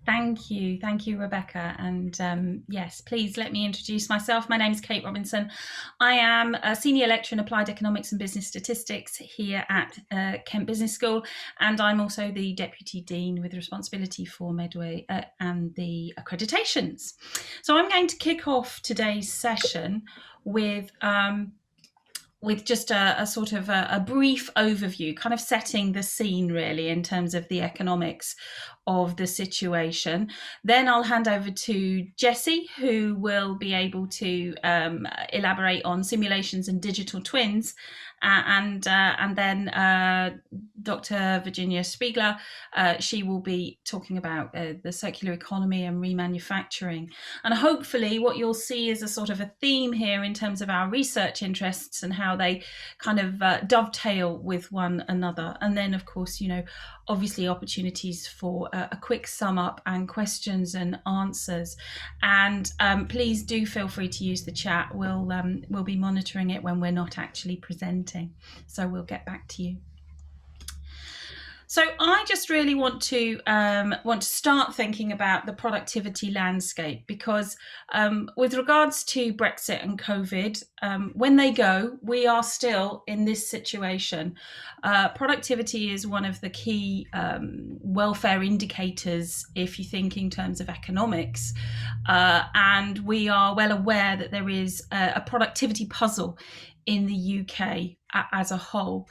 Thank you, Rebecca. And yes, please let me introduce myself. My name is Kate Robinson. I am a senior lecturer in applied economics and business statistics here at Kent Business School, and I'm also the deputy dean with responsibility for Medway and the accreditations. So I'm going to kick off today's session with just a sort of a brief overview, kind of setting the scene really in terms of the economics of the situation. Then I'll hand over to Jessie, who will be able to elaborate on simulations and digital twins. And then Dr. Virginia Spiegler, she will be talking about the circular economy and remanufacturing. And hopefully what you'll see is a sort of a theme here in terms of our research interests and how they kind of dovetail with one another. And then, of course, obviously opportunities for a quick sum up and questions and answers. And please do feel free to use the chat. We'll be monitoring it when we're not actually presenting. So we'll get back to you. So I just really want to start thinking about the productivity landscape, because with regards to Brexit and COVID, when they go, we are still in this situation. Productivity is one of the key welfare indicators if you think in terms of economics, and we are well aware that there is a productivity puzzle in the UK as a whole.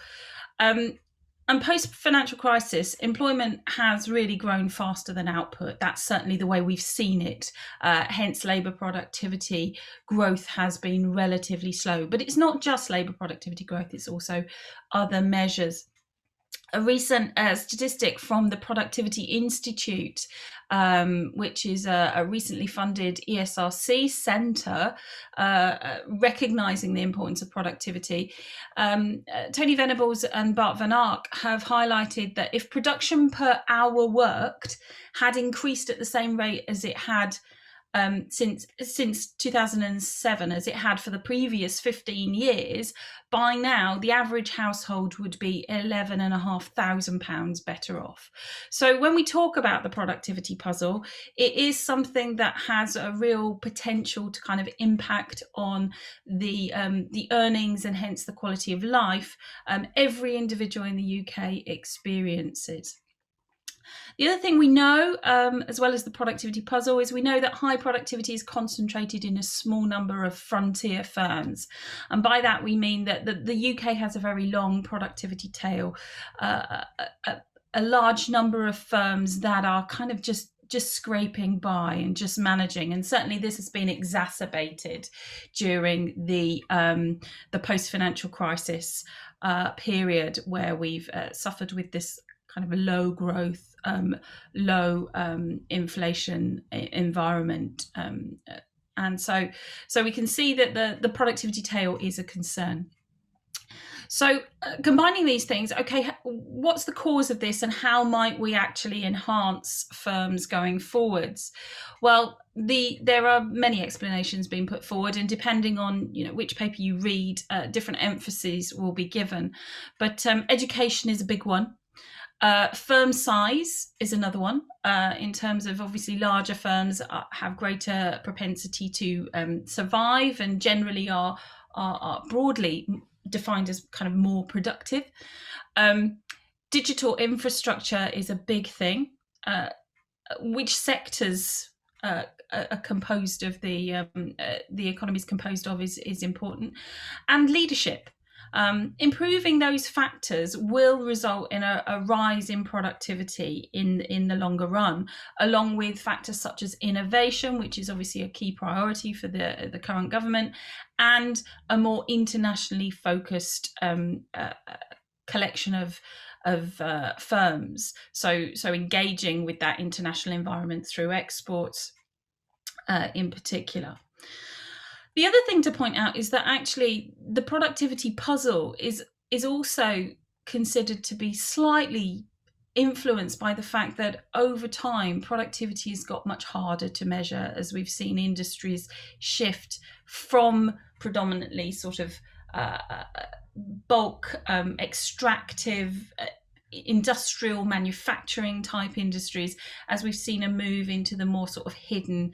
And post-financial crisis, employment has really grown faster than output. That's certainly the way we've seen it. Hence, labour productivity growth has been relatively slow. But it's not just labour productivity growth, it's also other measures. A recent statistic from the Productivity Institute, which is a recently funded ESRC centre, recognising the importance of productivity. Tony Venables and Bart Van Ark have highlighted that if production per hour worked had increased at the same rate as it had since 2007, as it had for the previous 15 years, by now the average household would be £11,500 better off. So when we talk about the productivity puzzle, it is something that has a real potential to kind of impact on the earnings and hence the quality of life every individual in the UK experiences. The other thing we know, as well as the productivity puzzle, is we know that high productivity is concentrated in a small number of frontier firms. And by that, we mean that the UK has a very long productivity tail, a large number of firms that are kind of just scraping by and just managing. And certainly this has been exacerbated during the post-financial crisis period, where we've suffered with this kind of a low growth, low inflation environment. And so we can see that the productivity tail is a concern. So combining these things, okay, what's the cause of this and how might we actually enhance firms going forwards? Well, there are many explanations being put forward, and depending on which paper you read, different emphases will be given. But education is a big one. Firm size is another one, in terms of obviously larger firms have greater propensity to survive and generally are broadly defined as kind of more productive. Digital infrastructure is a big thing. Which sectors are composed of the economy is composed of is important, and leadership. Improving those factors will result in a rise in productivity in the longer run, along with factors such as innovation, which is obviously a key priority for the current government, and a more internationally focused collection of firms. So engaging with that international environment through exports in particular. The other thing to point out is that actually the productivity puzzle is also considered to be slightly influenced by the fact that over time productivity has got much harder to measure, as we've seen industries shift from predominantly sort of bulk extractive industrial manufacturing type industries, as we've seen a move into the more sort of hidden,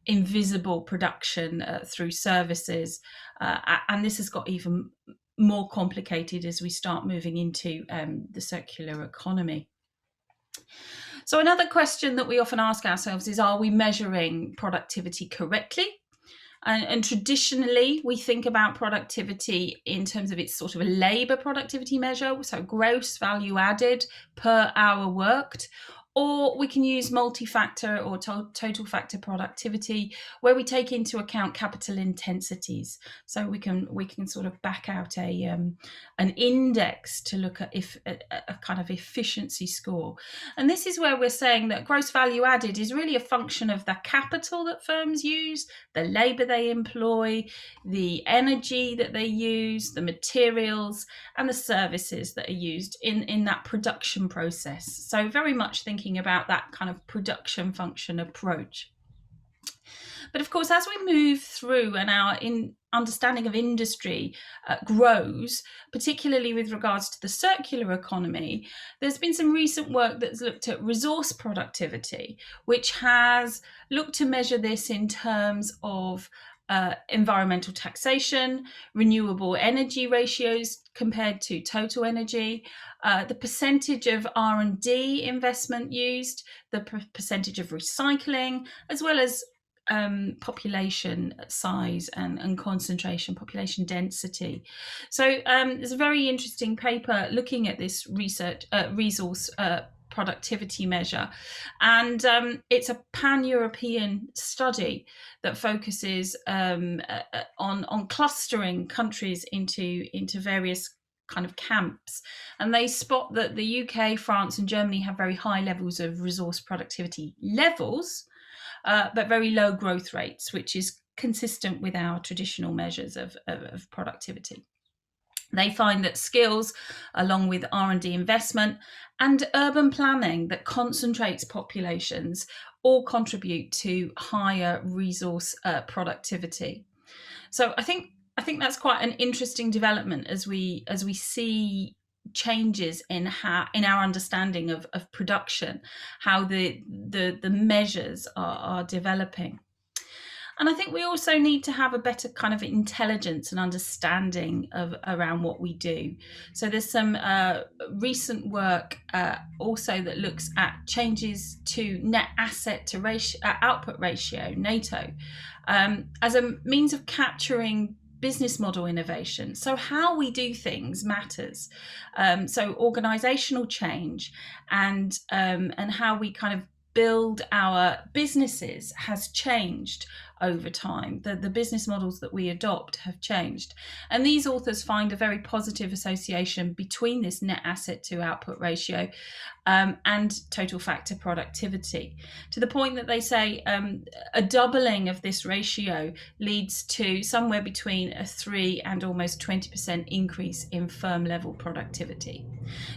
invisible production through services. And this has got even more complicated as we start moving into the circular economy. So another question that we often ask ourselves is, are we measuring productivity correctly? And traditionally, we think about productivity in terms of its sort of a labour productivity measure, so gross value added per hour worked. Or we can use multi-factor or total factor productivity, where we take into account capital intensities. So we can sort of back out an index to look at a kind of efficiency score. And this is where we're saying that gross value added is really a function of the capital that firms use, the labour they employ, the energy that they use, the materials, and the services that are used in that production process. So very much thinking about that kind of production function approach. But of course, as we move through and our understanding of industry grows, particularly with regards to the circular economy, there's been some recent work that's looked at resource productivity, which has looked to measure this in terms of environmental taxation, renewable energy ratios compared to total energy, the percentage of R&D investment used, the percentage of recycling, as well as population size and concentration, population density. So there's a very interesting paper looking at this resource productivity measure, and it's a pan-European study that focuses on clustering countries into various kind of camps, and they spot that the UK, France, and Germany have very high levels of resource productivity levels, but very low growth rates, which is consistent with our traditional measures of productivity. They find that skills, along with R&D investment and urban planning that concentrates populations, all contribute to higher resource productivity. So I think that's quite an interesting development as we see changes in our understanding of production, how the measures are developing. And I think we also need to have a better kind of intelligence and understanding around what we do. So there's some recent work also that looks at changes to net asset to output ratio, NATO, as a means of capturing business model innovation. So how we do things matters. So organizational change and how we kind of build our businesses has changed over time. The business models that we adopt have changed. And these authors find a very positive association between this net asset to output ratio and total factor productivity, to the point that they say a doubling of this ratio leads to somewhere between a 3 and almost 20% increase in firm level productivity.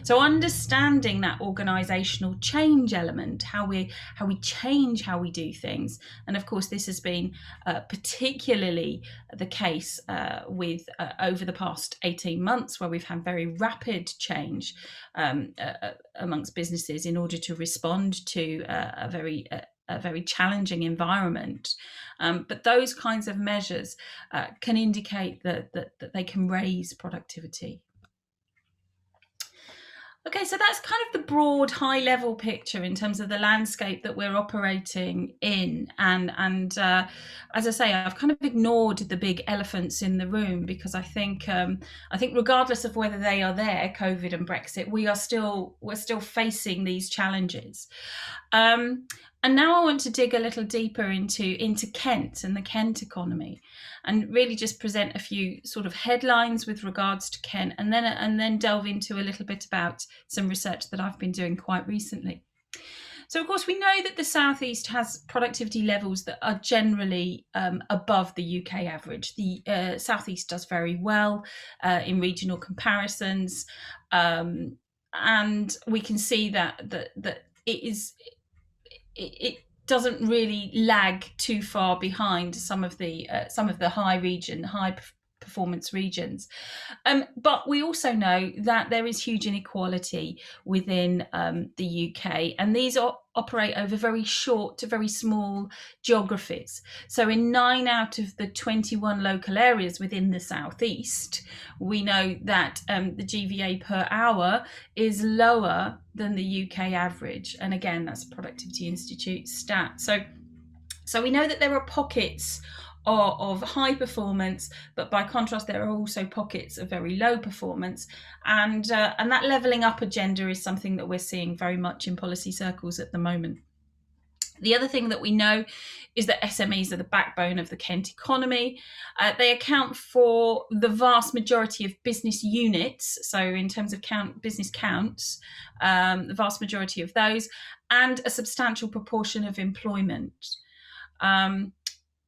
So understanding that organizational change element, how we change how we do things, and of course this has been particularly the case with over the past 18 months, where we've had very rapid change amongst businesses in order to respond to a very challenging environment. But those kinds of measures can indicate that they can raise productivity. Okay, so that's kind of the broad high-level picture in terms of the landscape that we're operating in. And as I say, I've kind of ignored the big elephants in the room, because I think regardless of whether they are there, COVID and Brexit, we're still facing these challenges. And now I want to dig a little deeper into Kent and the Kent economy, and really just present a few sort of headlines with regards to Kent, and then delve into a little bit about some research that I've been doing quite recently. So, of course, we know that the Southeast has productivity levels that are generally above the UK average. The Southeast does very well in regional comparisons, and we can see that it doesn't really lag too far behind some of the high performance regions. But we also know that there is huge inequality within the UK, and these operate over very short to very small geographies. So in 9 out of the 21 local areas within the southeast, we know that the GVA per hour is lower than the UK average. And again, that's a Productivity Institute stat. So we know that there are pockets of high performance, but by contrast, there are also pockets of very low performance, and that levelling up agenda is something that we're seeing very much in policy circles at the moment. The other thing that we know is that SMEs are the backbone of the Kent economy. They account for the vast majority of business units, so in terms of business counts, the vast majority of those, and a substantial proportion of employment.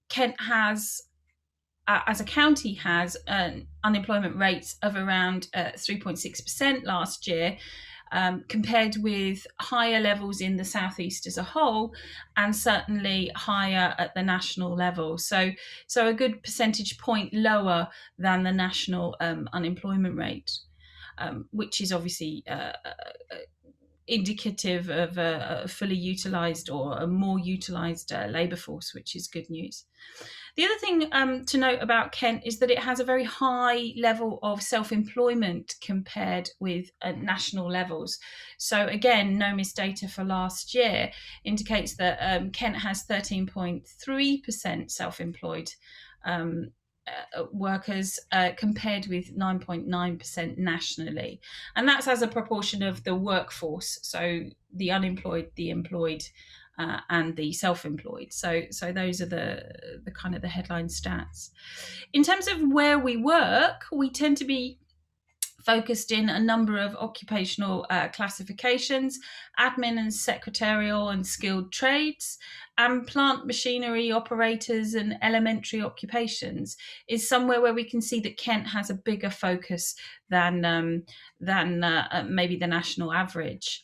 Kent has, as a county, has an unemployment rate of around 3.6% last year, compared with higher levels in the southeast as a whole, and certainly higher at the national level. So a good percentage point lower than the national unemployment rate, which is obviously indicative of a fully utilised or a more utilised labour force, which is good news. The other thing to note about Kent is that it has a very high level of self-employment compared with national levels. So again, NOMIS data for last year indicates that Kent has 13.3% self-employed workers, compared with 9.9% nationally, and that's as a proportion of the workforce, so the unemployed, the employed, and the self-employed. So those are the kind of the headline stats. In terms of where we work, we tend to be focused in a number of occupational classifications: admin and secretarial and skilled trades, and plant machinery operators and elementary occupations is somewhere where we can see that Kent has a bigger focus than maybe the national average.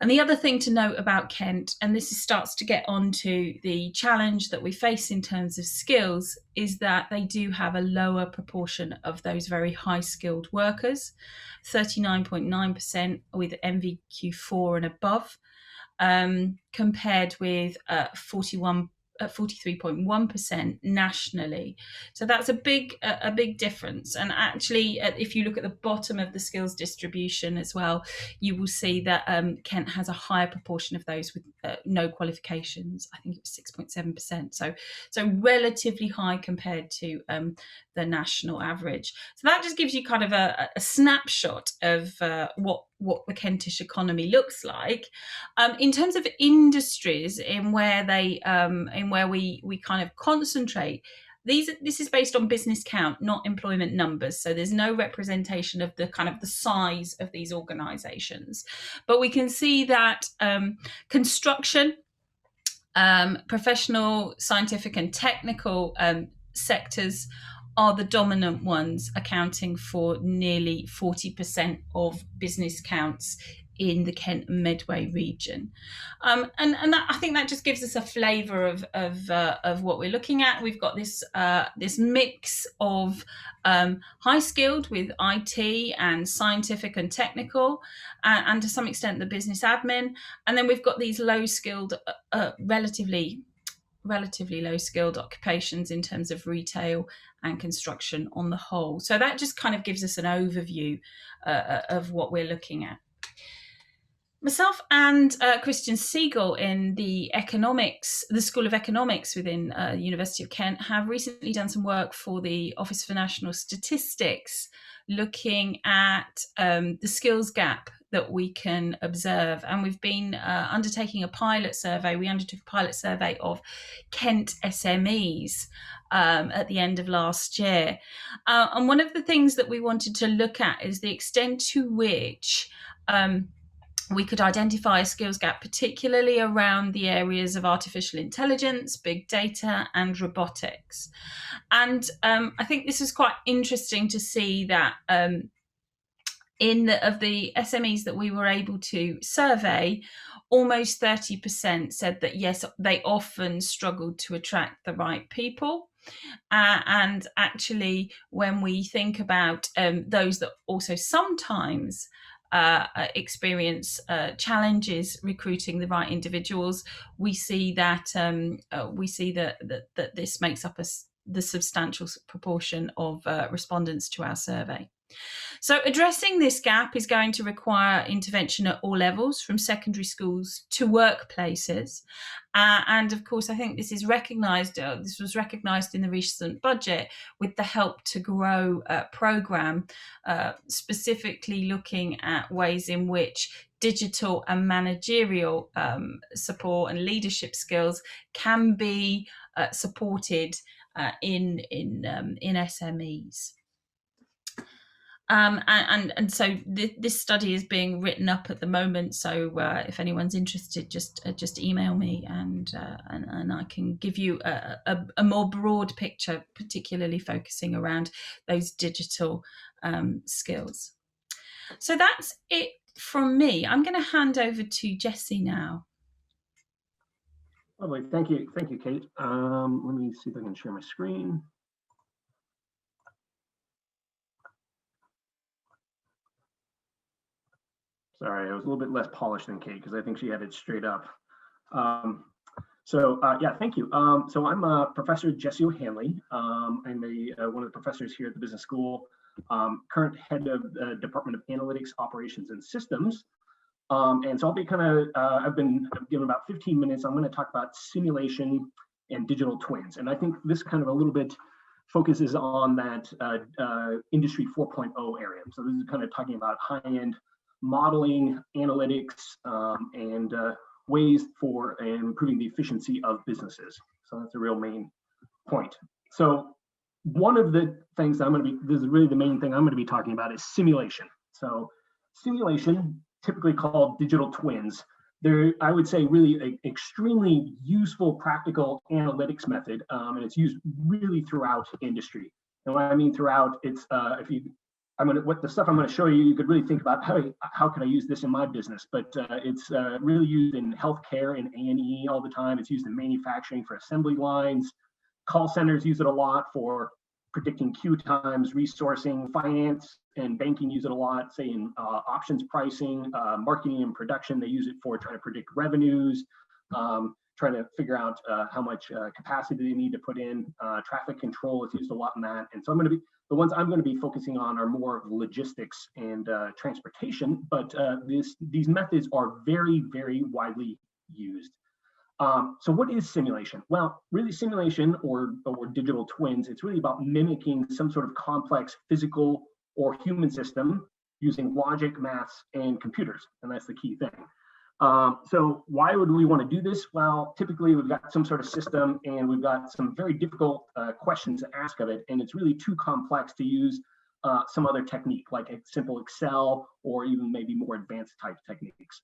And the other thing to note about Kent, and this starts to get onto the challenge that we face in terms of skills, is that they do have a lower proportion of those very high skilled workers, 39.9% with MVQ4 and above, compared with 43.1% nationally. So that's a big difference. And actually, if you look at the bottom of the skills distribution as well, you will see that Kent has a higher proportion of those with no qualifications. I think it was 6.7%. So relatively high compared to the national average. So that just gives you kind of a snapshot of what the Kentish economy looks like. In terms of industries in where we kind of concentrate, this is based on business count, not employment numbers. So there's no representation of the kind of the size of these organisations. But we can see that construction, professional, scientific and technical sectors are the dominant ones, accounting for nearly 40% of business counts in the Kent and Medway region, and that, I think that just gives us a flavour of what we're looking at. We've got this mix of high skilled with IT and scientific and technical, and to some extent the business admin, and then we've got these low skilled, relatively low skilled occupations in terms of retail and construction on the whole. So that just kind of gives us an overview of what we're looking at. Myself and Christian Siegel in the School of Economics within the University of Kent have recently done some work for the Office for National Statistics, looking at the skills gap that we can observe. And we've been undertaking a pilot survey. We undertook a pilot survey of Kent SMEs at the end of last year. And one of the things that we wanted to look at is the extent to which we could identify a skills gap, particularly around the areas of artificial intelligence, big data, and robotics. And I think this is quite interesting to see that of the SMEs that we were able to survey, almost 30% said that yes, they often struggled to attract the right people. And actually, when we think about those that also sometimes experience challenges recruiting the right individuals, we see that that this makes up the substantial proportion of respondents to our survey. So addressing this gap is going to require intervention at all levels, from secondary schools to workplaces. And of course, I think this is recognised. This was recognised in the recent budget with the Help to Grow programme, specifically looking at ways in which digital and managerial support and leadership skills can be supported in SMEs. And so this study is being written up at the moment. So if anyone's interested, just email me, and I can give you a more broad picture, particularly focusing around those digital skills. So that's it from me. I'm going to hand over to Jessie now. Lovely, thank you, Kate. Let me see if I can share my screen. Sorry, I was a little bit less polished than Kate because I think she had it straight up. Yeah, thank you. So I'm Professor Jessie O'Hanley. I'm one of the professors here at the Business School, current head of the Department of Analytics, Operations, and Systems. And so I'll be I've been given about 15 minutes. I'm going to talk about simulation and digital twins. And I think this kind of a little bit focuses on that Industry 4.0 area. So this is kind of talking about high-end modeling, analytics, and ways for improving the efficiency of businesses. So that's a real main point. So one of the things this is really the main thing I'm going to be talking about is simulation. So simulation, typically called digital twins, they're, I would say, really an extremely useful, practical analytics method, and it's used really throughout industry. And what I mean throughout, it's what the stuff I'm going to show you, you could really think about how can I use this in my business. But it's really used in healthcare and A&E all the time. It's used in manufacturing for assembly lines. Call centers use it a lot for predicting queue times, resourcing. Finance and banking use it a lot, say in options pricing, marketing and production. They use it for trying to predict revenues, trying to figure out how much capacity they need to put in. Traffic control is used a lot in that. And so the ones I'm going to be focusing on are more of logistics and transportation, but these methods are very, very widely used. So what is simulation? Well, really simulation or digital twins, it's really about mimicking some sort of complex physical or human system using logic, maths, and computers, and that's the key thing. So why would we want to do this? Well, typically we've got some sort of system and we've got some very difficult questions to ask of it, and it's really too complex to use some other technique like a simple Excel or even maybe more advanced type techniques.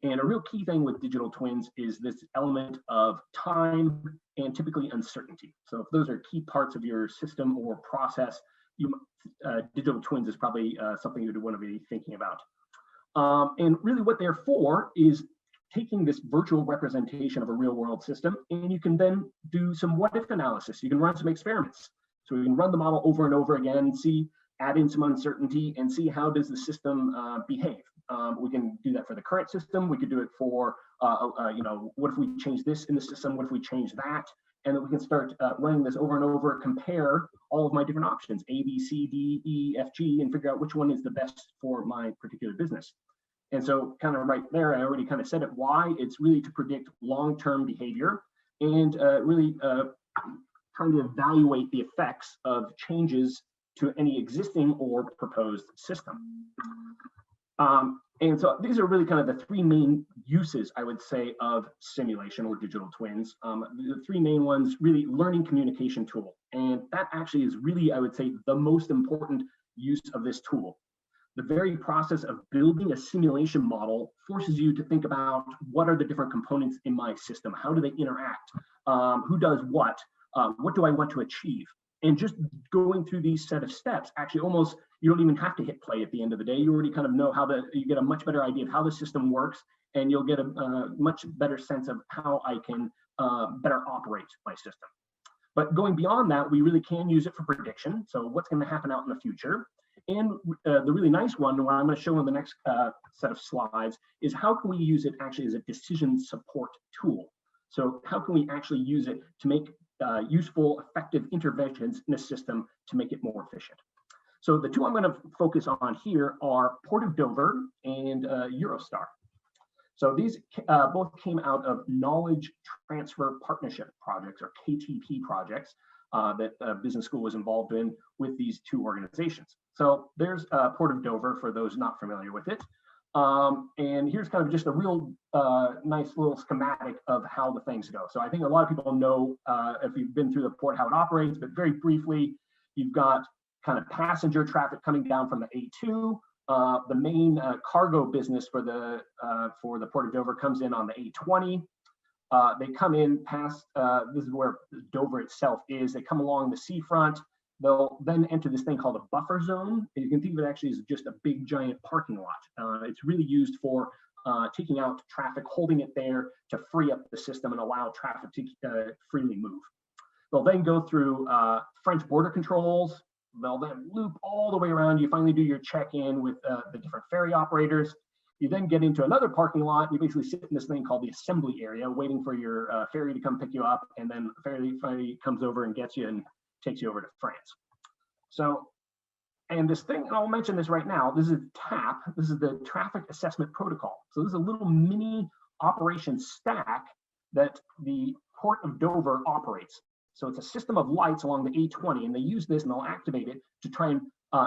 And a real key thing with digital twins is this element of time and typically uncertainty. So if those are key parts of your system or process, digital twins is probably something you'd want to be thinking about. And really what they're for is taking this virtual representation of a real world system, and you can then do some what if analysis. You can run some experiments. So you can run the model over and over again, add in some uncertainty and see how does the system behave. We can do that for the current system. We could do it for, what if we change this in the system? What if we change that? And then we can start running this over and over, compare all of my different options, A, B, C, D, E, F, G, and figure out which one is the best for my particular business. And so kind of right there, I already kind of said it, why. It's really to predict long-term behavior and really trying to evaluate the effects of changes to any existing or proposed system. And so these are really kind of the three main uses, I would say, of simulation or digital twins. The three main ones, really learning communication tool. And that actually is really, I would say, the most important use of this tool. The very process of building a simulation model forces you to think about what are the different components in my system? How do they interact? Who does what? What do I want to achieve? And just going through these set of steps, actually almost, you don't even have to hit play at the end of the day. You already kind of know you get a much better idea of how the system works, and you'll get a much better sense of how I can better operate my system. But going beyond that, we really can use it for prediction. So what's going to happen out in the future. And the really nice one, what I'm going to show in the next set of slides, is how can we use it actually as a decision support tool. So how can we actually use it to make useful, effective interventions in a system to make it more efficient. So the two I'm going to focus on here are Port of Dover and Eurostar. So these both came out of knowledge transfer partnership projects, or KTP projects, that business school was involved in with these two organizations. So there's Port of Dover for those not familiar with it. And here's kind of just a real nice little schematic of how the things go. So I think a lot of people know, if you've been through the port, how it operates, but very briefly, you've got kind of passenger traffic coming down from the A2. The main cargo business for the Port of Dover comes in on the A20. They come in past, this is where Dover itself is. They come along the seafront. They'll then enter this thing called a buffer zone. And you can think of it actually as just a big giant parking lot. It's really used for taking out traffic, holding it there to free up the system and allow traffic to freely move. They'll then go through French border controls. They'll then loop all the way around. You finally do your check-in with the different ferry operators. You then get into another parking lot. You basically sit in this thing called the assembly area, waiting for your ferry to come pick you up. And then the ferry finally comes over and gets you and takes you over to France. So, and this thing, and I'll mention this right now, this is TAP. This is the Traffic Assessment Protocol. So this is a little mini operation stack that the Port of Dover operates. So it's a system of lights along the A20, and they use this and they'll activate it to try and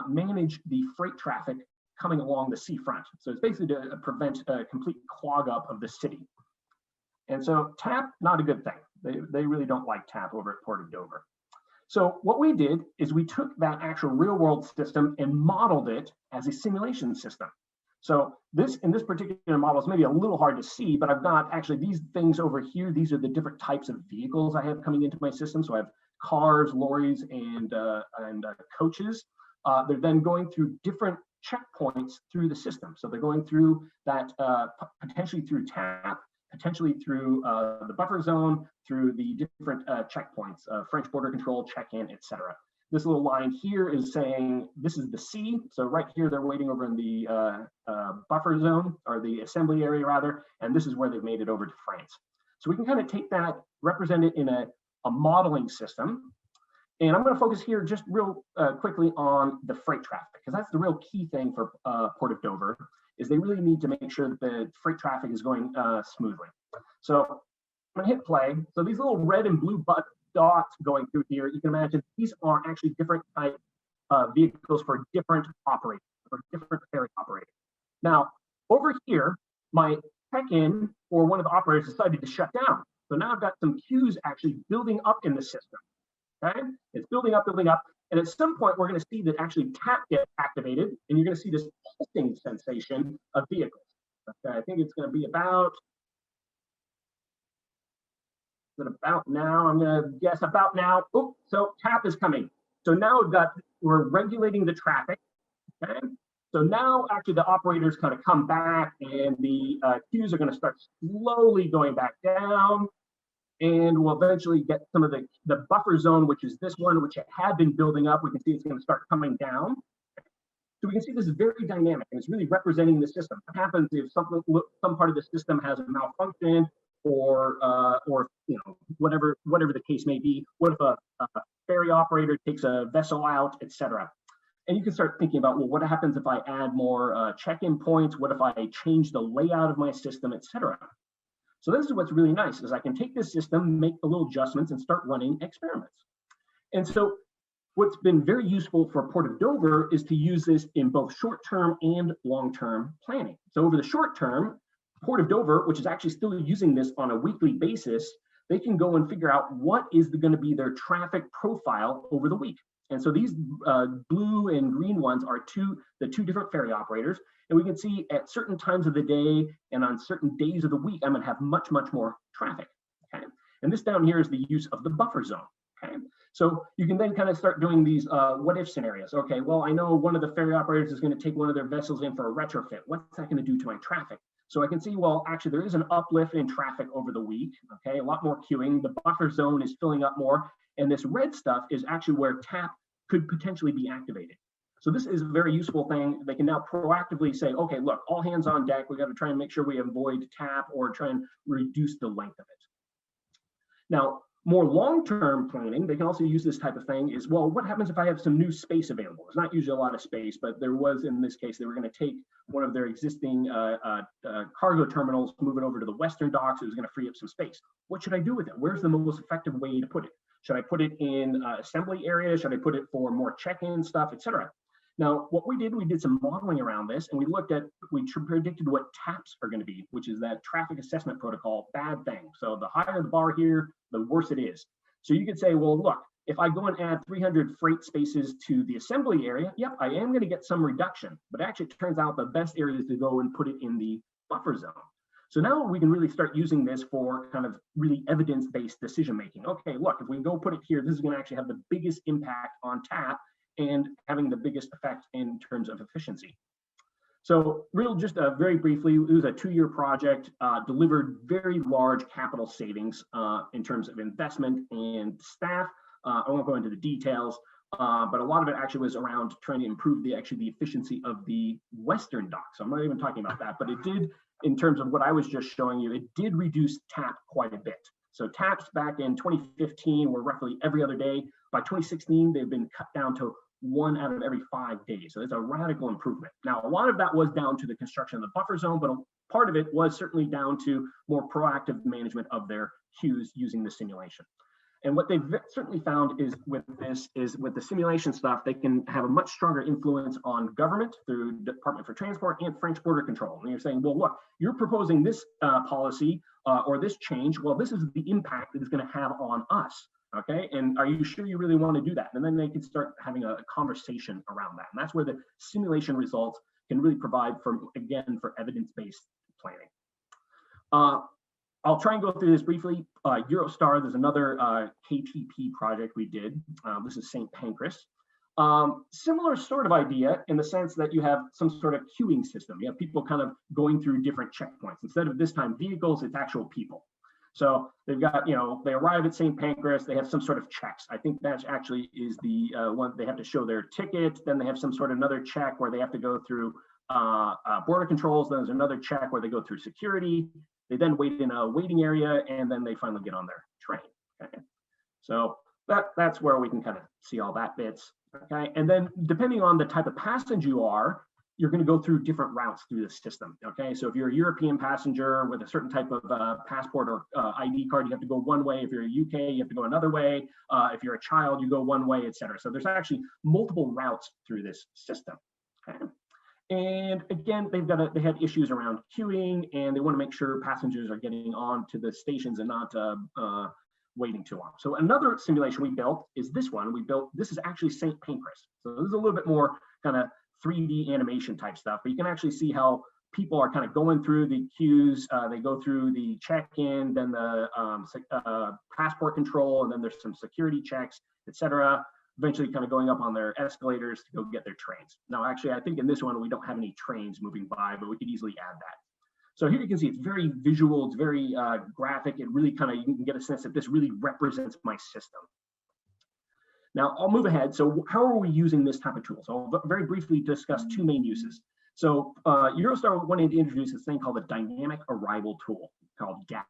manage the freight traffic coming along the seafront. So it's basically to prevent a complete clog up of the city. And so TAP, not a good thing. They really don't like TAP over at Port of Dover. So what we did is we took that actual real world system and modeled it as a simulation system. So this, in this particular model, is maybe a little hard to see, but I've got actually these things over here. These are the different types of vehicles I have coming into my system. So I have cars, lorries, and coaches. They're then going through different checkpoints through the system. So they're going through that potentially through TAP, potentially through the buffer zone, through the different checkpoints, French border control, check-in, etc. This little line here is saying this is the C. So right here, they're waiting over in the buffer zone, or the assembly area rather, and this is where they've made it over to France. So we can kind of take that, represent it in a modeling system. And I'm going to focus here just real quickly on the freight traffic, because that's the real key thing for Port of Dover, is they really need to make sure that the freight traffic is going smoothly. So I'm going to hit play. So these little red and blue dots going through here, you can imagine these are actually different type vehicles for different operators, for different ferry operators. Now, over here, my check-in for one of the operators decided to shut down. So now I've got some queues actually building up in the system. Okay, it's building up, and at some point we're going to see that actually TAP gets activated, and you're going to see this pulsing sensation of vehicles. Okay, I think it's going to be about now. I'm going to guess about now. Oh, so TAP is coming. So now we're regulating the traffic. Okay, so now actually the operators kind of come back, and the queues are going to start slowly going back down. And we'll eventually get some of the buffer zone, which is this one, which it had been building up. We can see it's going to start coming down. So we can see this is very dynamic, and it's really representing the system. What happens if some part of the system has a malfunction, or you know, whatever the case may be? What if a ferry operator takes a vessel out, etc. And you can start thinking about, well, what happens if I add more check-in points? What if I change the layout of my system, etc. So this is what's really nice, is I can take this system, make the little adjustments, and start running experiments. And so what's been very useful for Port of Dover is to use this in both short-term and long-term planning. So over the short term, Port of Dover, which is actually still using this on a weekly basis, they can go and figure out what is going to be their traffic profile over the week. And so these blue and green ones are the two different ferry operators. And we can see at certain times of the day and on certain days of the week, I'm going to have much, much more traffic. Okay. And this down here is the use of the buffer zone. Okay. So you can then kind of start doing these what if scenarios. Okay, well, I know one of the ferry operators is going to take one of their vessels in for a retrofit. What's that going to do to my traffic? So I can see, well, actually there is an uplift in traffic over the week. Okay, a lot more queuing. The buffer zone is filling up more. And this red stuff is actually where TAP could potentially be activated. So this is a very useful thing. They can now proactively say, okay, look, all hands on deck. We got to try and make sure we avoid TAP or try and reduce the length of it. Now, more long-term planning, they can also use this type of thing is, well, what happens if I have some new space available? There's not usually a lot of space, but there was, in this case, they were going to take one of their existing cargo terminals, move it over to the western docks. It was going to free up some space. What should I do with it? Where's the most effective way to put it? Should I put it in assembly area? Should I put it for more check-in stuff, et cetera? Now, what we did some modeling around this, and we predicted what TAPs are going to be, which is that traffic assessment protocol, bad thing. So the higher the bar here, the worse it is. So you could say, well, look, if I go and add 300 freight spaces to the assembly area, yep, I am going to get some reduction. But actually, it turns out the best area is to go and put it in the buffer zone. So now we can really start using this for kind of really evidence-based decision making. Okay, look, if we go put it here, this is going to actually have the biggest impact on TAP and having the biggest effect in terms of efficiency. So just very briefly, it was a 2-year project, delivered very large capital savings in terms of investment and staff. I won't go into the details, but a lot of it actually was around trying to improve the efficiency of the western dock. So I'm not even talking about that, but it did, in terms of what I was just showing you, it did reduce TAP quite a bit. So TAPs back in 2015 were roughly every other day. By 2016, they've been cut down to 1 out of every 5 days. So it's a radical improvement. Now, a lot of that was down to the construction of the buffer zone, but a part of it was certainly down to more proactive management of their queues using the simulation. And what they've certainly found is with the simulation stuff, they can have a much stronger influence on government through Department for Transport and French Border Control. And you're saying, well, look, you're proposing this policy or this change. Well, this is the impact that it's going to have on us. Okay, and are you sure you really want to do that? And then they can start having a conversation around that. And that's where the simulation results can really provide for evidence-based planning. I'll try and go through this briefly. Eurostar, there's another KTP project we did. This is St. Pancras. Similar sort of idea in the sense that you have some sort of queuing system. You have people kind of going through different checkpoints. Instead of this time vehicles, it's actual people. So they've got, they arrive at St. Pancras, they have some sort of checks. I think that actually is the one they have to show their ticket. Then they have some sort of another check where they have to go through border controls. Then there's another check where they go through security. They then wait in a waiting area, and then they finally get on their train. Okay, so that's where we can kind of see all that bits. Okay, and then depending on the type of passenger you are, you're going to go through different routes through the system. Okay, so if you're a European passenger with a certain type of passport or ID card, you have to go one way. If you're a UK, you have to go another way. If you're a child, you go one way, et cetera. So there's actually multiple routes through this system. Okay. And again, they had issues around queuing, and they want to make sure passengers are getting on to the stations and not waiting too long. So another simulation we built is this one. This is actually St. Pancras. So this is a little bit more kind of 3D animation type stuff, but you can actually see how people are kind of going through the queues. They go through the check-in, then the passport control, and then there's some security checks, etc. Eventually kind of going up on their escalators to go get their trains. Now, actually, I think in this one, we don't have any trains moving by, but we could easily add that. So here you can see it's very visual, it's very graphic. It really kind of, you can get a sense that this really represents my system. Now I'll move ahead. So how are we using this type of tool? So I'll very briefly discuss 2 main uses. So Eurostar wanted to introduce this thing called the dynamic arrival tool called GAT.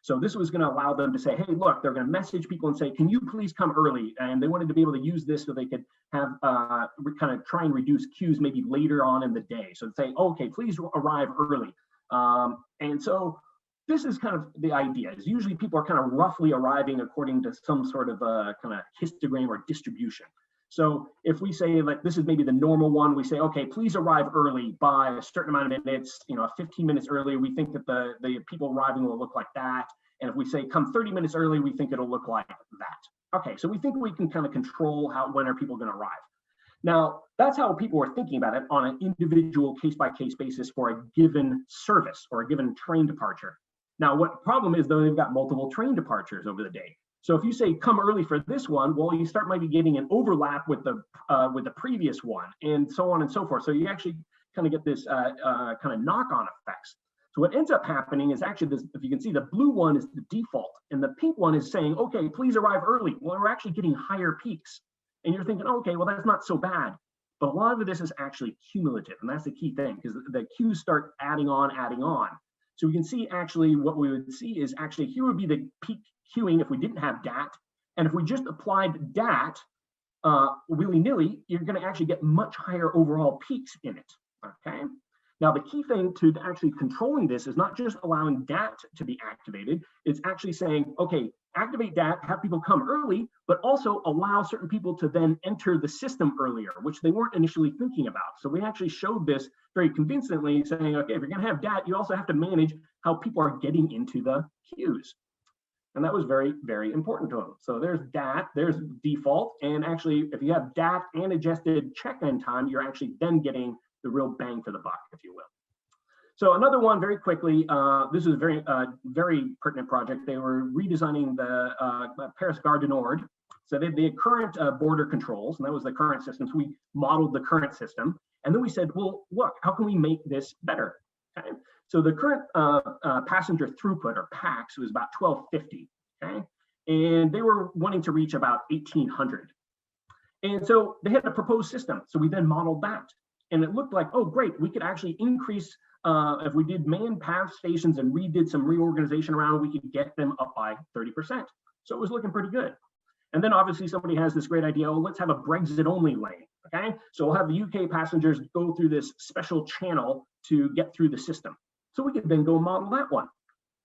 So this was going to allow them to say, hey, look, they're going to message people and say, can you please come early? And they wanted to be able to use this so they could have kind of try and reduce queues maybe later on in the day. So say, okay, please arrive early. And so this is kind of the idea is usually people are kind of roughly arriving according to some sort of kind of histogram or distribution. So if we say like this is maybe the normal one, we say, okay, please arrive early by a certain amount of minutes, 15 minutes early, we think that the people arriving will look like that. And if we say come 30 minutes early, we think it'll look like that. Okay, so we think we can kind of control when are people going to arrive. Now, that's how people are thinking about it on an individual case-by-case basis for a given service or a given train departure. Now, what the problem is, though, they've got multiple train departures over the day. So if you say come early for this one, well, you start maybe getting an overlap with the previous one, and so on and so forth. So you actually kind of get this kind of knock-on effects. So what ends up happening is actually this, if you can see, the blue one is the default and the pink one is saying, okay, please arrive early. Well, we're actually getting higher peaks. And you're thinking, okay, well, that's not so bad. But a lot of this is actually cumulative. And that's the key thing, because the queues start adding on, adding on. So we can see actually what we would see is actually here would be the peak queuing if we didn't have DAT. And if we just applied DAT willy-nilly, you're going to actually get much higher overall peaks in it. Okay. Now, the key thing to actually controlling this is not just allowing DAT to be activated. It's actually saying, okay, activate DAT, have people come early, but also allow certain people to then enter the system earlier, which they weren't initially thinking about. So we actually showed this very convincingly, saying, okay, if you're going to have DAT, you also have to manage how people are getting into the queues. And that was very, very important to them. So there's DAT, there's default. And actually, if you have DAT and adjusted check-in time, you're actually then getting the real bang for the buck, if you will. So another one very quickly, this is a very pertinent project. They were redesigning the Paris Gare du Nord. So they had the current border controls, and that was the current system. So we modeled the current system. And then we said, well, look, how can we make this better? Okay. So the current passenger throughput, or PAX, was about 1250, okay? And they were wanting to reach about 1800. And so they had a proposed system. So we then modeled that. And it looked like, oh, great, we could actually increase, if we did manned path stations and redid some reorganization around, we could get them up by 30%. So it was looking pretty good. And then obviously somebody has this great idea, oh, let's have a Brexit only lane, okay? So we'll have the UK passengers go through this special channel to get through the system. So we could then go model that one.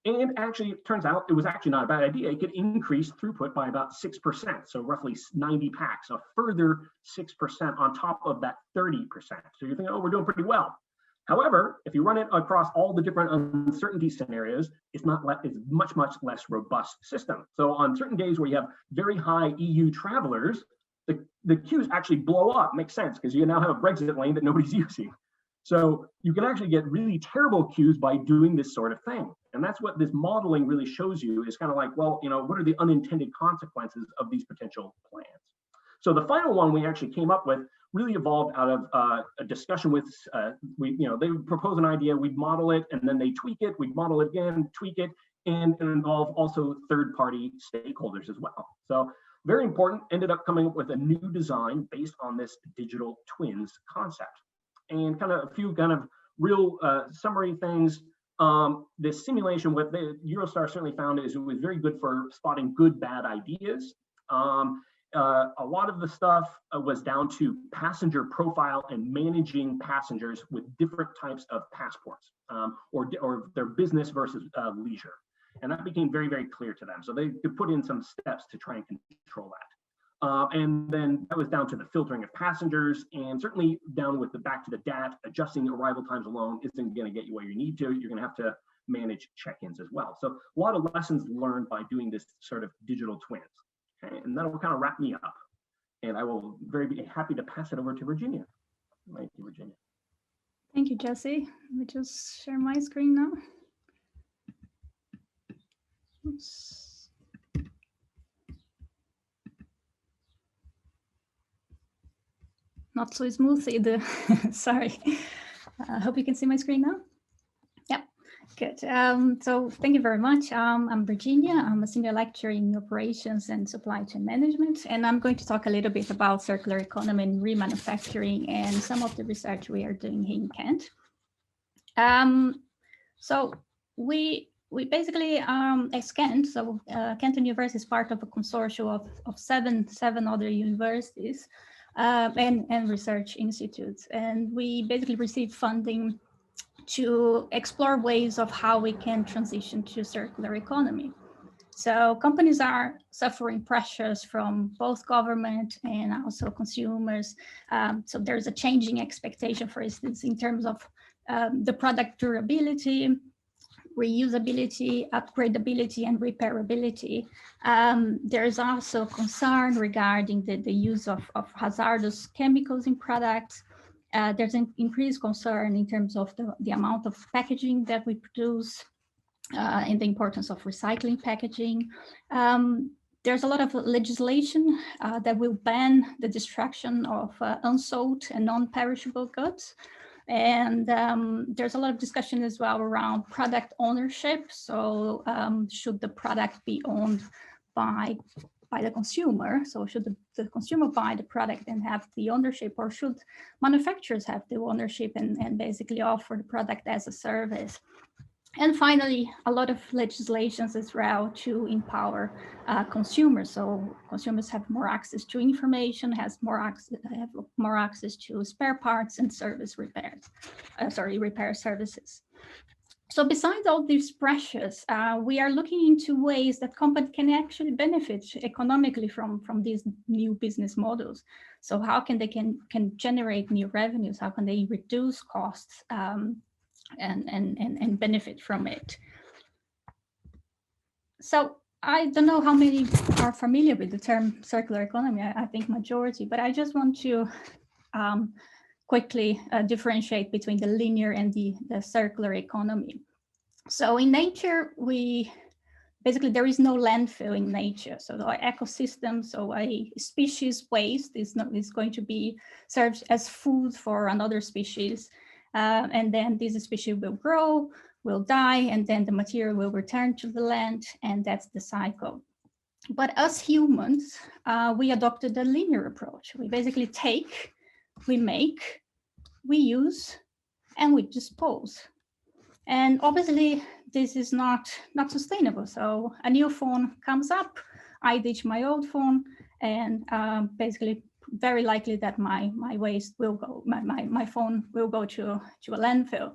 And actually, it turns out it was actually not a bad idea. It could increase throughput by about 6%, so roughly 90 packs, a further 6% on top of that 30%. So you're thinking, oh, we're doing pretty well. However, if you run it across all the different uncertainty scenarios, it's much, much less robust system. So on certain days where you have very high EU travelers, the queues actually blow up. Makes sense, because you now have a Brexit lane that nobody's using. So you can actually get really terrible queues by doing this sort of thing. And that's what this modeling really shows you, is kind of like, well, you know, what are the unintended consequences of these potential plans? So the final one we actually came up with really evolved out of a discussion with, they would propose an idea, we'd model it, and then they tweak it, we'd model it again, tweak it, and involve also third-party stakeholders as well. So very important, ended up coming up with a new design based on this digital twins concept. And kind of a few kind of real summary things. This simulation, what the Eurostar certainly found is it was very good for spotting good, bad ideas. A lot of the stuff was down to passenger profile and managing passengers with different types of passports, or their business versus leisure. And that became very, very clear to them. So they could put in some steps to try and control that. And then that was down to the filtering of passengers, and certainly down with the back to the DAT, adjusting arrival times alone isn't going to get you where you need to. You're going to have to manage check-ins as well. So a lot of lessons learned by doing this sort of digital twins. Okay, and that'll kind of wrap me up. And I will be happy to pass it over to Virginia. Thank you, Virginia. Thank you, Jesse. Let me just share my screen now. Oops. Not so smooth either. Sorry. I hope you can see my screen now. Yep, good. So thank you very much. I'm Virginia. I'm a senior lecturer in operations and supply chain management, and I'm going to talk a little bit about circular economy and remanufacturing and some of the research we are doing here in Kent. So we basically, as Kent, so Kent University is part of a consortium of seven other universities and research institutes. And we basically receive funding to explore ways of how we can transition to circular economy. So companies are suffering pressures from both government and also consumers. So there's a changing expectation, for instance, in terms of the product durability, reusability, upgradability, and repairability. There is also concern regarding the use of hazardous chemicals in products. There's an increased concern in terms of the amount of packaging that we produce and the importance of recycling packaging. There's a lot of legislation that will ban the destruction of unsold and non-perishable goods. And there's a lot of discussion as well around product ownership. So should the product be owned by the consumer? So should the consumer buy the product and have the ownership, or should manufacturers have the ownership and basically offer the product as a service? And finally, a lot of legislations as well to empower consumers. So consumers have more access to information, have more access to spare parts and repair services. So besides all these pressures, we are looking into ways that companies can actually benefit economically from these new business models. So how can they can generate new revenues? How can they reduce costs and benefit from it? So I don't know how many are familiar with the term circular economy. I think majority, but I just want to quickly differentiate between the linear and the circular economy. So in nature, basically there is no landfill in nature. So the ecosystem, so a species waste is going to be served as food for another species. And then this species will grow, will die, and then the material will return to the land, and that's the cycle. But us humans, we adopted a linear approach. We basically take, we make, we use, and we dispose. And obviously, this is not sustainable. So a new phone comes up, I ditch my old phone, and basically very likely that my waste will go, my phone will go to a landfill.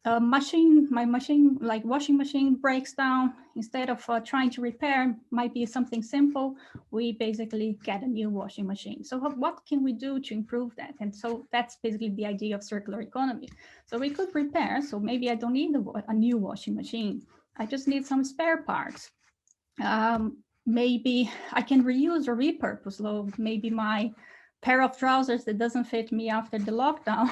My machine, like washing machine, breaks down. Instead of trying to repair, might be something simple, we basically get a new washing machine. So what can we do to improve that? And so that's basically the idea of circular economy. So we could repair, so maybe I don't need a new washing machine. I just need some spare parts. Maybe I can reuse or repurpose. So maybe my pair of trousers that doesn't fit me after the lockdown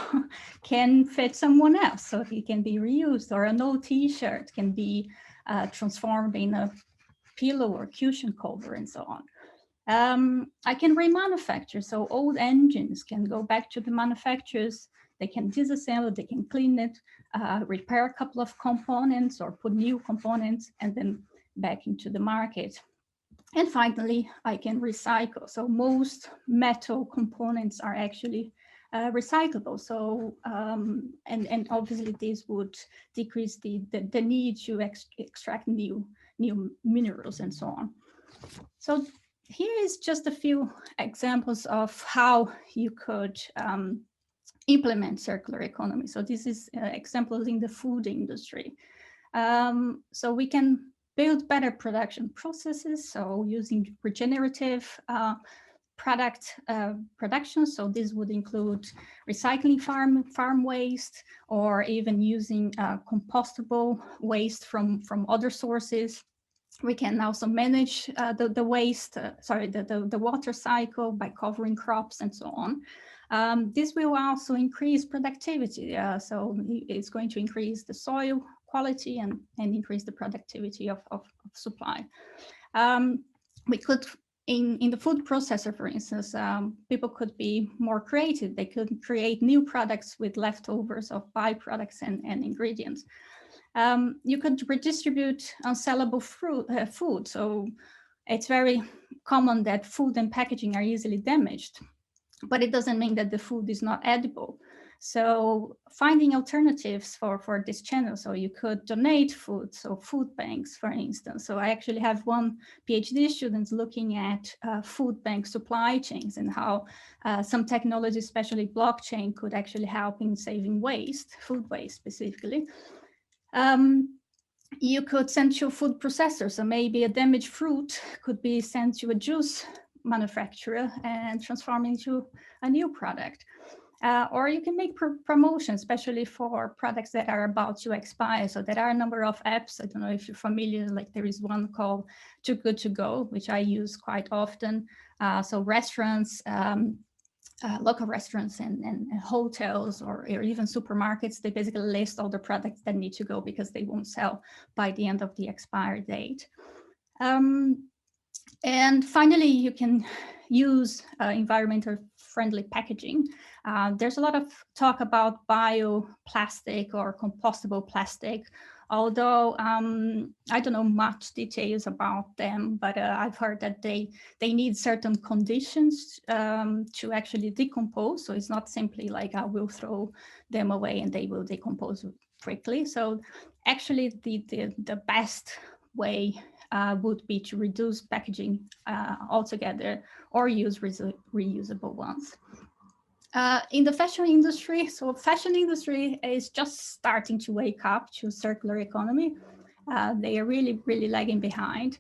can fit someone else, so it can be reused, or an old t-shirt can be transformed in a pillow or cushion cover and so on. I can remanufacture, so old engines can go back to the manufacturers, they can disassemble, they can clean it, repair a couple of components or put new components and then back into the market. And finally, I can recycle. So most metal components are actually recyclable. So, and obviously this would decrease the need to extract new minerals and so on. So here is just a few examples of how you could implement circular economy. So this is examples in the food industry. So we can build better production processes, so using regenerative product production. So this would include recycling farm waste, or even using compostable waste from other sources. We can also manage the waste, the water cycle by covering crops and so on. This will also increase productivity. So it's going to increase the soil quality and increase the productivity of supply. We could, in the food processor, for instance, people could be more creative. They could create new products with leftovers of byproducts and ingredients. You could redistribute unsellable food. So it's very common that food and packaging are easily damaged, but it doesn't mean that the food is not edible. So finding alternatives for this channel. So you could donate food, so food banks, for instance. So I actually have one PhD student looking at food bank supply chains and how some technology, especially blockchain, could actually help in saving waste, food waste specifically. You could send to a food processor. So maybe a damaged fruit could be sent to a juice manufacturer and transform into a new product. Or you can make promotions, especially for products that are about to expire. So there are a number of apps. I don't know if you're familiar, like there is one called Too Good To Go, which I use quite often. So restaurants, local restaurants and hotels or even supermarkets, they basically list all the products that need to go because they won't sell by the end of the expiry date. And finally, you can use environmental friendly packaging. There's a lot of talk about bioplastic or compostable plastic, although I don't know much details about them, but I've heard that they need certain conditions to actually decompose. So it's not simply like I will throw them away and they will decompose quickly. So actually the best way would be to reduce packaging altogether or use reusable ones. In the fashion industry, so fashion industry is just starting to wake up to circular economy. They are really, really lagging behind.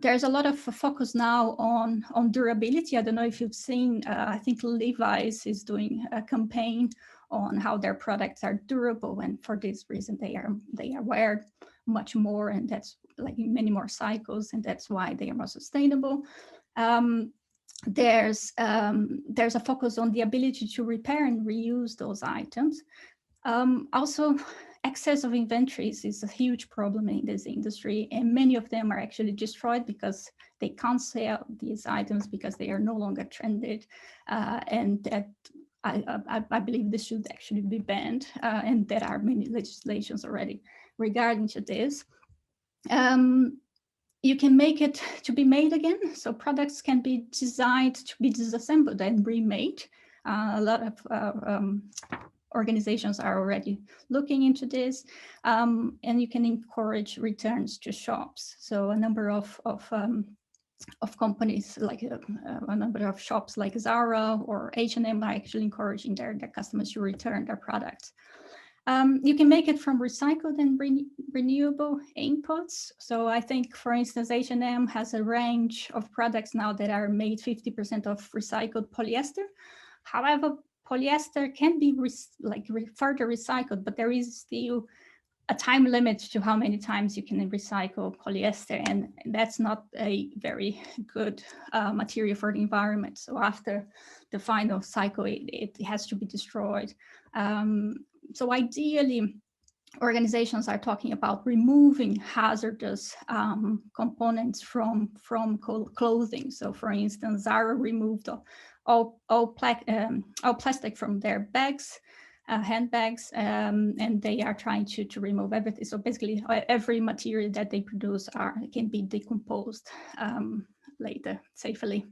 There's a lot of focus now on durability. I don't know if you've seen, I think Levi's is doing a campaign on how their products are durable, and for this reason they are wear much more, and that's like in many more cycles, and that's why they are more sustainable. There's a focus on the ability to repair and reuse those items. Also, excess of inventories is a huge problem in this industry, and many of them are actually destroyed because they can't sell these items because they are no longer trended, and that I believe this should actually be banned, and there are many legislations already regarding to this. You can make it to be made again, so products can be designed to be disassembled and remade. A lot of organizations are already looking into this, and you can encourage returns to shops. So a number of companies, like a number of shops like Zara or H&M are actually encouraging their customers to return their products. You can make it from recycled and renewable inputs. So I think, for instance, H&M has a range of products now that are made 50% of recycled polyester. However, polyester can be further recycled, but there is still a time limit to how many times you can recycle polyester, and that's not a very good material for the environment. So after the final cycle, it has to be destroyed. So ideally, organizations are talking about removing hazardous components from clothing. So for instance, Zara removed all plastic from their bags, handbags, and they are trying to remove everything. So basically every material that they produce can be decomposed later safely.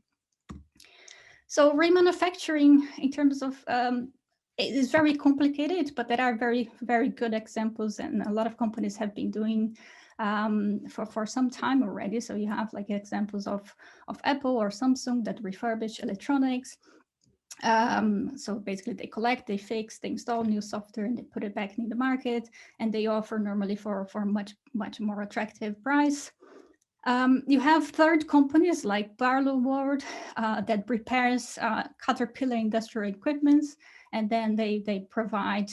So remanufacturing, in terms of it is very complicated, but there are very, very good examples, and a lot of companies have been doing for some time already. So you have like examples of Apple or Samsung that refurbish electronics. So basically they collect, they fix, they install new software, and they put it back in the market, and they offer normally for much more attractive price. You have third companies like Barlow World that repairs Caterpillar industrial equipments, and then they provide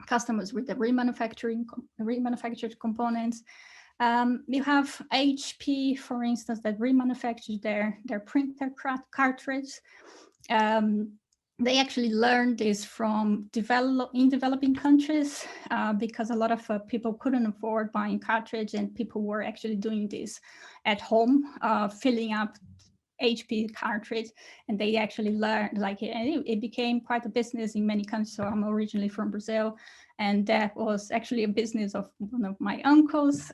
customers with the remanufactured components. You have HP, for instance, that remanufactures their printer cartridge. They actually learned this from developing countries because a lot of people couldn't afford buying cartridge, and people were actually doing this at home, filling up HP cartridge, and they actually learned, like, it became quite a business in many countries. So I'm originally from Brazil, and that was actually a business of one of my uncles.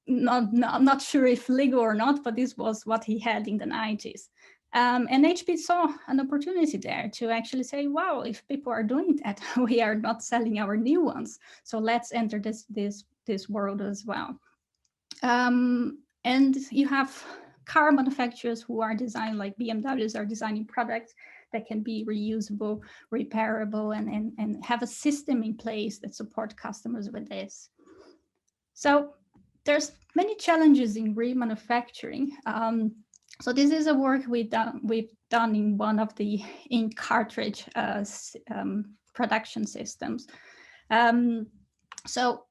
Not sure if legal or not, but this was what he had in the 90s. And HP saw an opportunity there to actually say, wow, if people are doing that, we are not selling our new ones. So let's enter this world as well. And you have car manufacturers who are designing, like BMWs are designing products that can be reusable, repairable, and have a system in place that support customers with this. So there's many challenges in remanufacturing. So this is a work we've done in one of the ink cartridge production systems. So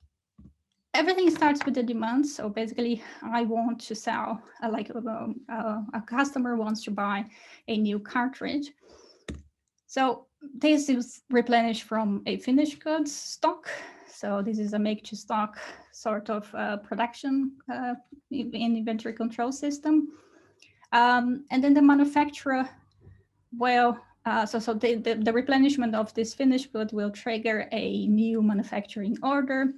everything starts with the demand. So basically, I want to sell, a customer wants to buy a new cartridge. So this is replenished from a finished goods stock. So this is a make-to-stock sort of production in inventory control system. And then the manufacturer will, so the replenishment of this finished good will trigger a new manufacturing order.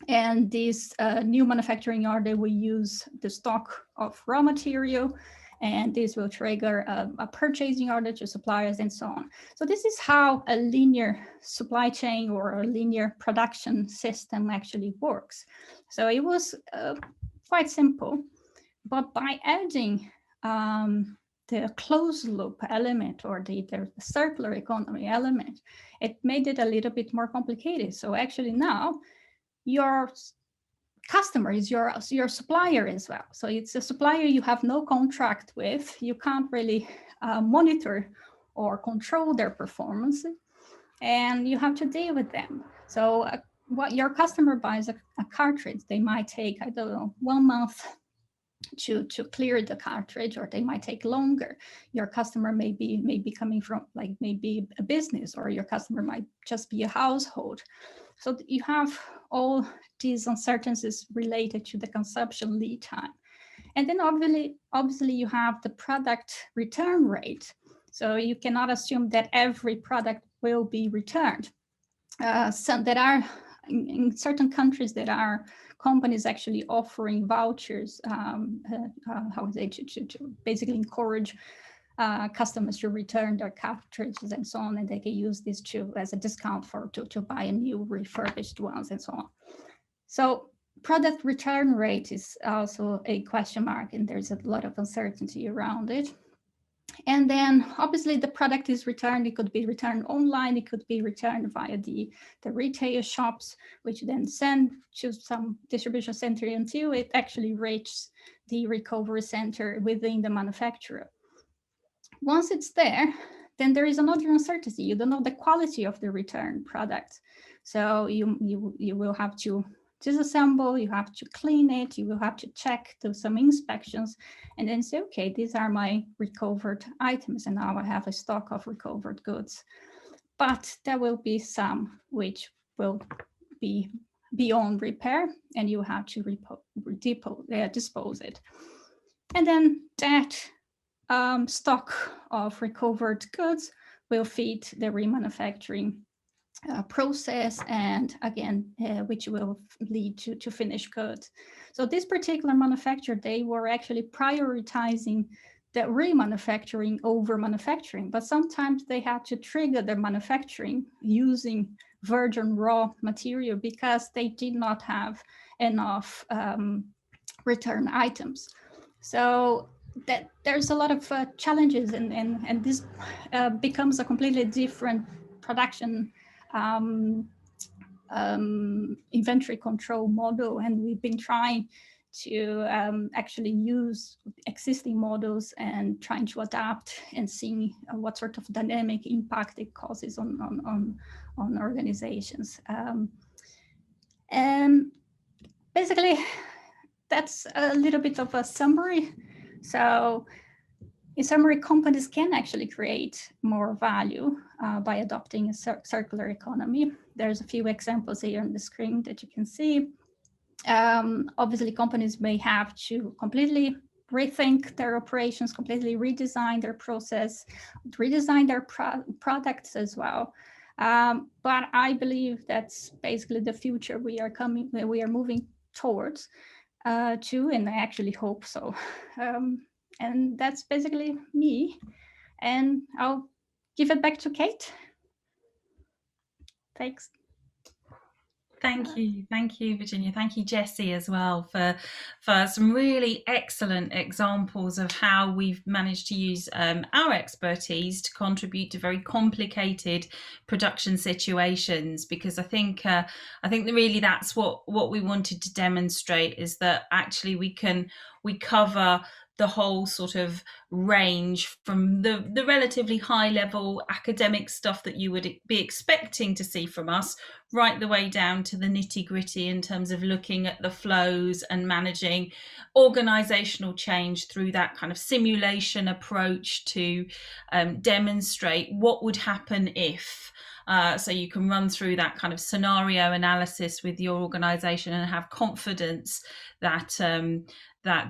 And this new manufacturing order will use the stock of raw material, and this will trigger a purchasing order to suppliers and so on. So this is how a linear supply chain or a linear production system actually works. So it was quite simple, but by adding the closed loop element or the circular economy element, it made it a little bit more complicated. So actually now your customer is your supplier as well. So it's a supplier you have no contract with. You can't really monitor or control their performance, and you have to deal with them. So what your customer buys a cartridge, they might take, I don't know, 1 month to clear the cartridge, or they might take longer. Your customer may be coming from like maybe a business, or your customer might just be a household. So you have all these uncertainties related to the consumption lead time. And then obviously you have the product return rate. So you cannot assume that every product will be returned. So there are, in certain countries, there are companies actually offering vouchers, to basically encourage customers to return their cartridges and so on, and they can use this as a discount to buy a new refurbished ones and so on. So product return rate is also a question mark, and there's a lot of uncertainty around it. And then obviously the product is returned. It could be returned online. It could be returned via the retail shops, which then send to some distribution center until it actually reaches the recovery center within the manufacturer. Once it's there, then there is another uncertainty. You don't know the quality of the return product. So you will have to disassemble, you have to clean it, you will have to check, do some inspections, and then say, okay, these are my recovered items, and now I have a stock of recovered goods. But there will be some which will be beyond repair, and you have to dispose it. And then that stock of recovered goods will feed the remanufacturing process, and again, which will lead to finished goods. So this particular manufacturer, they were actually prioritizing the remanufacturing over manufacturing, but sometimes they had to trigger the manufacturing using virgin raw material because they did not have enough return items. So that there's a lot of challenges, and this becomes a completely different production inventory control model, and we've been trying to actually use existing models and trying to adapt and see what sort of dynamic impact it causes on organizations. And basically, that's a little bit of a summary. So in summary, companies can actually create more value by adopting a circular economy. There's a few examples here on the screen that you can see. Obviously, companies may have to completely rethink their operations, completely redesign their process, redesign their products as well. But I believe that's basically the future we are moving towards to, and I actually hope so. And that's basically me. And I'll give it back to Kate. Thanks. Thank you, Virginia. Thank you, Jessie, as well, for some really excellent examples of how we've managed to use our expertise to contribute to very complicated production situations. Because I think really that's what we wanted to demonstrate, is that actually we cover the whole sort of range from the relatively high level academic stuff that you would be expecting to see from us, right the way down to the nitty gritty in terms of looking at the flows and managing organizational change through that kind of simulation approach to demonstrate what would happen if. So you can run through that kind of scenario analysis with your organization and have confidence that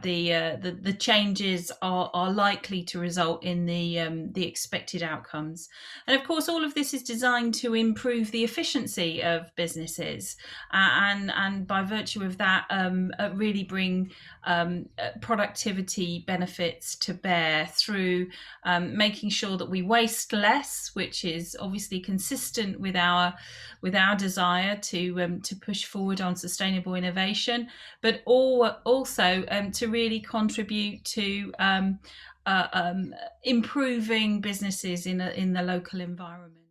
the changes are likely to result in the expected outcomes. And of course, all of this is designed to improve the efficiency of businesses, and by virtue of that, really bring productivity benefits to bear through making sure that we waste less, which is obviously consistent with our desire to push forward on sustainable innovation, but also to really contribute to improving businesses in the local environment.